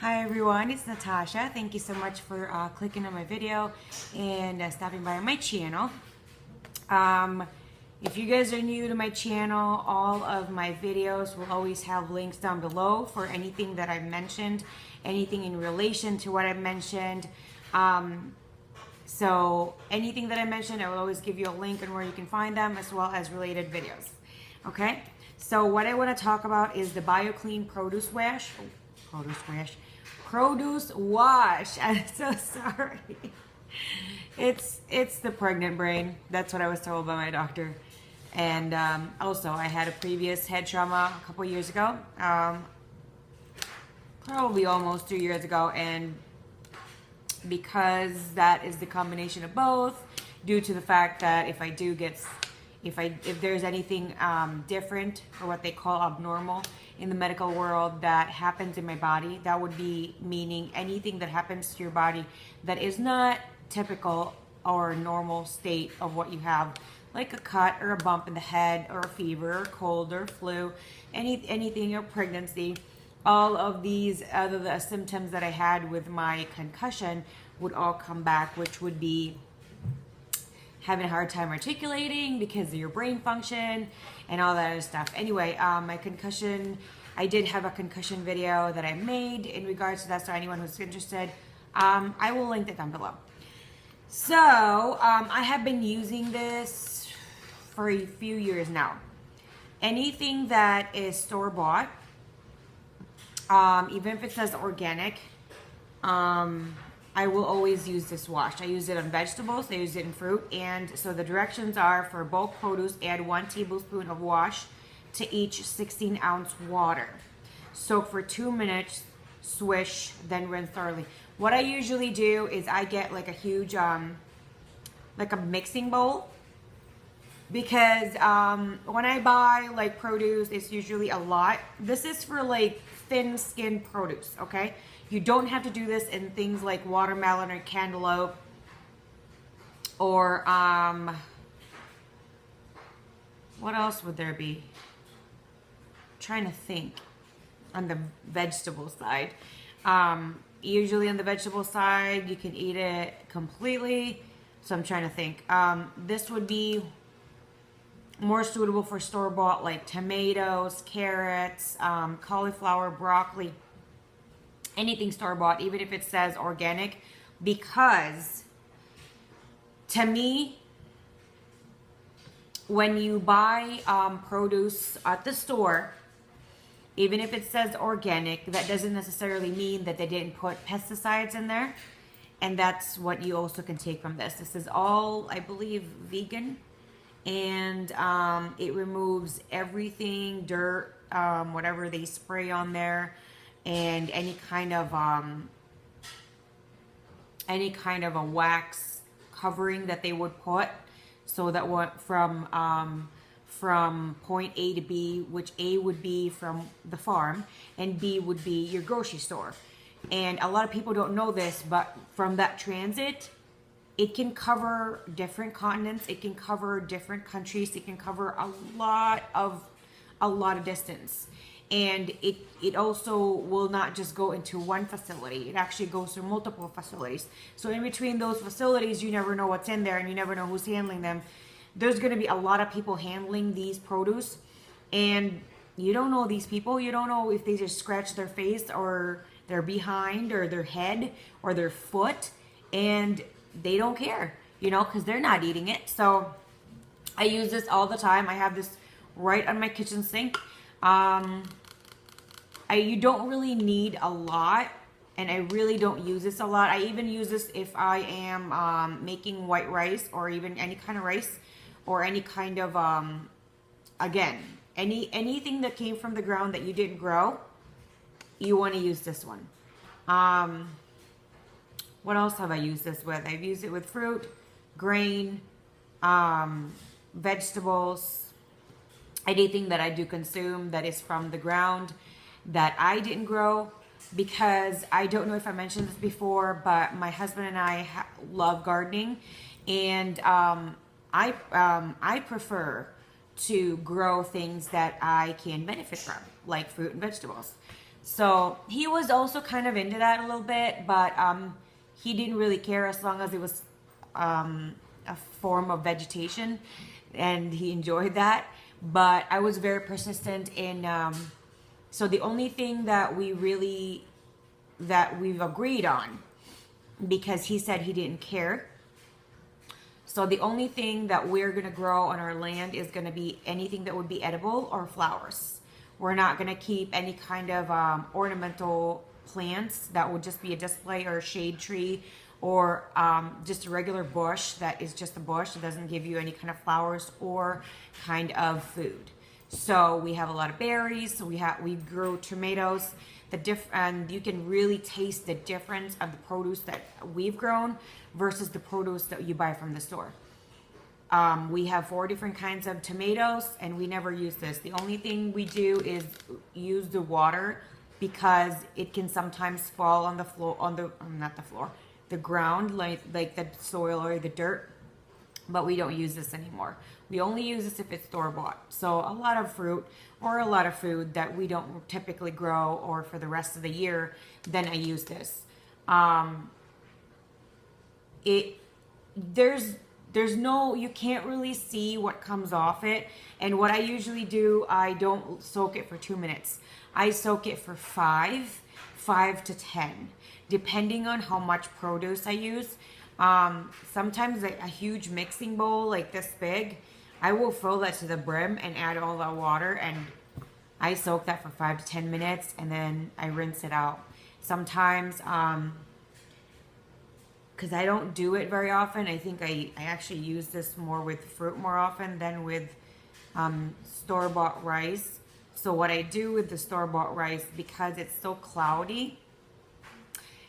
Hi everyone, it's Natasha. Thank you so much for clicking on my video and stopping by my channel. If you guys are new to my channel, all of my videos will always have links down below for anything that I've mentioned, anything in relation to what I mentioned. So anything that I mentioned, I will always give you a link on where you can find them as well as related videos. Okay, so what I want to talk about is the Biokleen Produce Wash. Produce Wash. I'm so sorry. It's the pregnant brain. That's what I was told by my doctor. And also, I had a previous head trauma a couple years ago, probably almost 2 years ago, and because that is the combination of both, due to the fact that if there's anything different, or what they call abnormal in the medical world that happens in my body, that would be meaning anything that happens to your body that is not typical or normal state of what you have, like a cut or a bump in the head or a fever or cold or flu, anything, or pregnancy. All of these other symptoms that I had with my concussion would all come back, which would be having a hard time articulating because of your brain function and all that other stuff. Anyway, my concussion, I did have a concussion video that I made in regards to that, so anyone who's interested, I will link it down below. So, I have been using this for a few years now. Anything that is store-bought, even if it says organic, I will always use this wash. I use it on vegetables, I use it in fruit, and so the directions are: for bulk produce, add 1 tablespoon of wash to each 16-ounce water. Soak for 2 minutes, swish, then rinse thoroughly. What I usually do is I get like a huge, like a mixing bowl, because when I buy like produce, it's usually a lot. This is for like thin-skinned produce, okay? You don't have to do this in things like watermelon or cantaloupe or what else would there be? I'm trying to think on the vegetable side. Usually on the vegetable side, you can eat it completely. So I'm trying to think. This would be more suitable for store-bought, like tomatoes, carrots, cauliflower, broccoli, anything store-bought, even if it says organic, because to me, when you buy produce at the store, even if it says organic, that doesn't necessarily mean that they didn't put pesticides in there. And that's what you also can take from this. This is all, I believe, vegan. And it removes everything, dirt, whatever they spray on there, and any kind of a wax covering that they would put, so that what from point A to B, which A would be from the farm and B would be your grocery store. And a lot of people don't know this, but from that transit, it can cover different continents, it can cover different countries, it can cover a lot of distance. And it also will not just go into one facility. It actually goes through multiple facilities. So in between those facilities, you never know what's in there and you never know who's handling them. There's going to be a lot of people handling these produce, and you don't know these people. You don't know if they just scratch their face or their behind or their head or their foot, and they don't care, you know, because they're not eating it. So I use this all the time. I have this right on my kitchen sink. You don't really need a lot, and I really don't use this a lot. I even use this if I am making white rice, or even any kind of rice, or any kind of again, anything that came from the ground that you didn't grow, you want to use this one. What else have I used this with? I've used it with fruit, grain, vegetables, anything that I do consume that is from the ground that I didn't grow, because I don't know if I mentioned this before, but my husband and I love gardening, and I prefer to grow things that I can benefit from, like fruit and vegetables. So he was also kind of into that a little bit, but he didn't really care as long as it was a form of vegetation, and he enjoyed that. But I was very persistent in, so the only thing that we've agreed on, because he said he didn't care. So the only thing that we're going to grow on our land is going to be anything that would be edible or flowers. We're not going to keep any kind of ornamental plants that would just be a display or a shade tree, or just a regular bush that is just a bush. It doesn't give you any kind of flowers or kind of food. So we have a lot of berries. So we grew tomatoes. And you can really taste the difference of the produce that we've grown versus the produce that you buy from the store. We have 4 different kinds of tomatoes, and we never use this. The only thing we do is use the water, because it can sometimes fall on the floor, the ground, like the soil or the dirt. But we don't use this anymore. We only use this if it's store-bought. So a lot of fruit or a lot of food that we don't typically grow or for the rest of the year, then I use this. You can't really see what comes off it. And what I usually do, I don't soak it for 2 minutes. I soak it for 5 to 10, depending on how much produce I use. Sometimes a huge mixing bowl like this big, I will fill that to the brim and add all that water, and I soak that for 5 to 10 minutes, and then I rinse it out. Sometimes, because I don't do it very often, I think I actually use this more with fruit more often than with store-bought rice. So what I do with the store-bought rice, because it's so cloudy,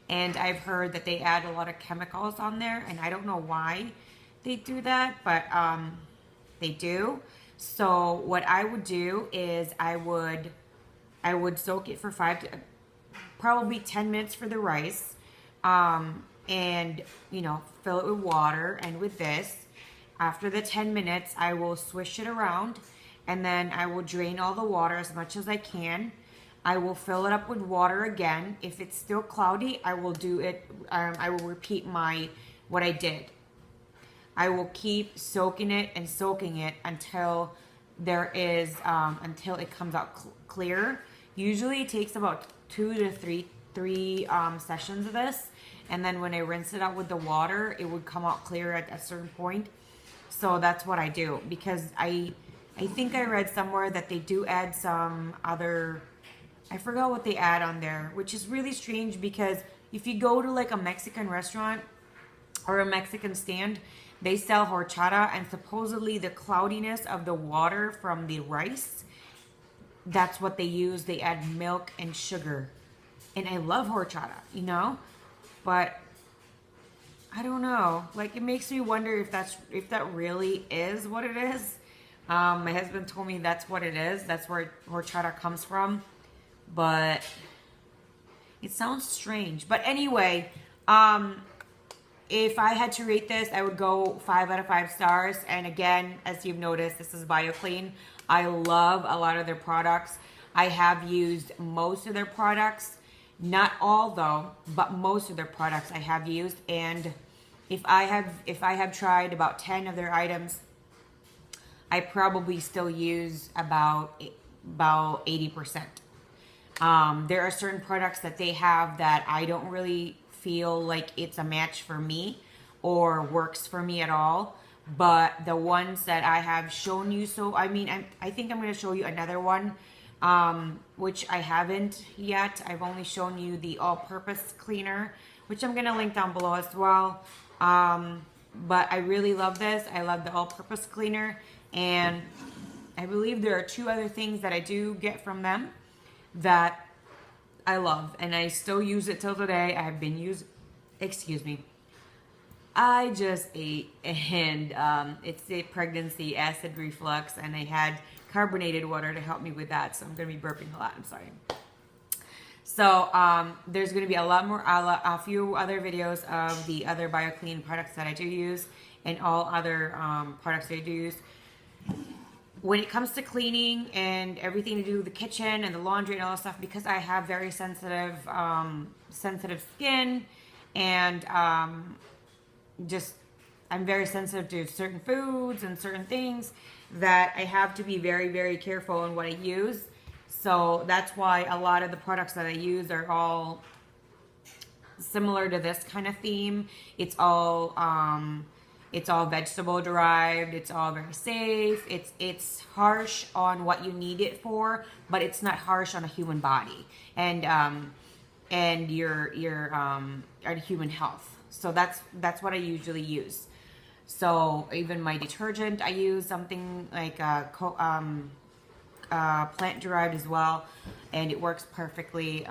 and I've heard that they add a lot of chemicals on there, and I don't know why they do that, but they do. So what I would do is I would soak it for probably 10 minutes for the rice, and fill it with water. And with this, after the 10 minutes, I will swish it around, and then I will drain all the water as much as I can. I will fill it up with water again. If it's still cloudy, I will do it. I will repeat what I did. I will keep soaking it and soaking it until until it comes out clear. Usually it takes about 2 to 3 sessions of this. And then when I rinse it out with the water, it would come out clear at a certain point. So that's what I do, because I think I read somewhere that they do add some other, I forgot what they add on there, which is really strange, because if you go to like a Mexican restaurant or a Mexican stand, they sell horchata, and supposedly the cloudiness of the water from the rice, that's what they use. They add milk and sugar. And I love horchata, but I don't know. Like, it makes me wonder if that really is what it is. My husband told me that's what it is. That's where horchata comes from. But it sounds strange. But anyway, if I had to rate this, I would go 5 out of 5 stars. And again, as you've noticed, this is Biokleen. I love a lot of their products. I have used most of their products. Not all though, but most of their products I have used. And if I have tried about 10 of their items, I probably still use about 80%. There are certain products that they have that I don't really feel like it's a match for me or works for me at all. But the ones that I have shown you, I think I'm going to show you another one, which I haven't yet. I've only shown you the all-purpose cleaner, which I'm going to link down below as well. But I really love this. I love the all-purpose cleaner. And I believe there are 2 other things that I do get from them that I love, and I still use it till today. I have been using, I just ate, and it's a pregnancy acid reflux, and I had carbonated water to help me with that, so I'm going to be burping a lot. I'm sorry. So there's going to be a few other videos of the other Biokleen products that I do use, and all other products that I do use. when it comes to cleaning and everything to do with the kitchen and the laundry and all that stuff, because I have very sensitive skin, and just I'm very sensitive to certain foods and certain things, that I have to be very, very careful on what I use. So that's why a lot of the products that I use are all similar to this kind of theme. It's all vegetable derived. It's all very safe. It's harsh on what you need it for, but it's not harsh on a human body and your human health. So that's what I usually use. So even my detergent, I use something like plant derived as well, and it works perfectly.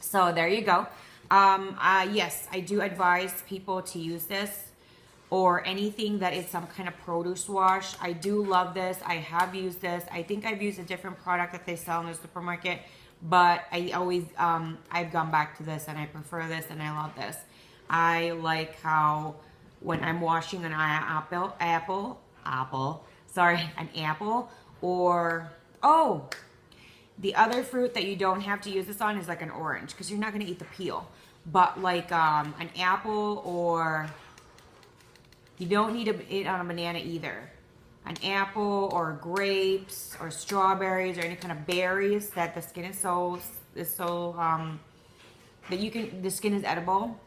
So there you go. Yes, I do advise people to use this, or anything that is some kind of produce wash. I do love this. I have used this. I think I've used a different product that they sell in the supermarket, but I always, I've gone back to this, and I prefer this, and I love this. I like how when I'm washing an apple, or, oh, the other fruit that you don't have to use this on is like an orange, because you're not going to eat the peel. But like an apple, or you don't need it on a banana either. An apple or grapes or strawberries or any kind of berries that the skin is so that you can, the skin is edible.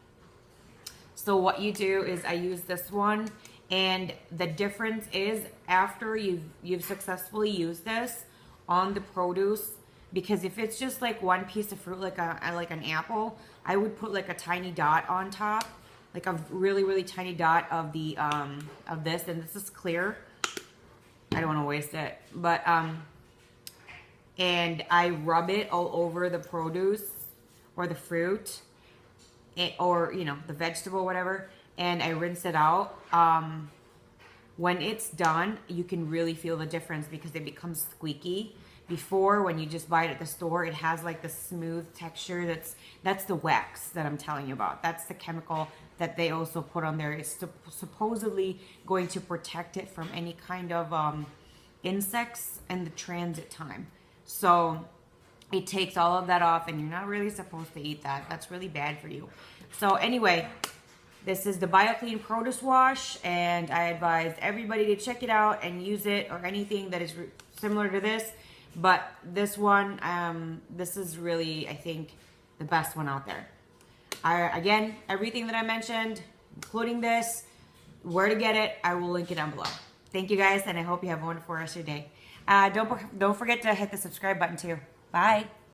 So what you do is I use this one, and the difference is after you've successfully used this on the produce, because if it's just like one piece of fruit, like an apple, I would put like a tiny dot on top, like a really, really tiny dot of the of this, and this is clear. I don't want to waste it, but and I rub it all over the produce or the fruit, or you know, the vegetable, whatever, and I rinse it out. When it's done, you can really feel the difference because it becomes squeaky. Before, when you just buy it at the store, it has like the smooth texture. That's the wax that I'm telling you about. That's the chemical that they also put on there. It's supposedly going to protect it from any kind of insects and the transit time. So it takes all of that off, and you're not really supposed to eat that. That's really bad for you. So anyway, this is the Biokleen Produce Wash, and I advise everybody to check it out and use it, or anything that is similar to this. But this one, this is really, I think, the best one out there. Again, everything that I mentioned, including this, where to get it, I will link it down below. Thank you guys, and I hope you have a wonderful rest of your day. Don't forget to hit the subscribe button too. Bye.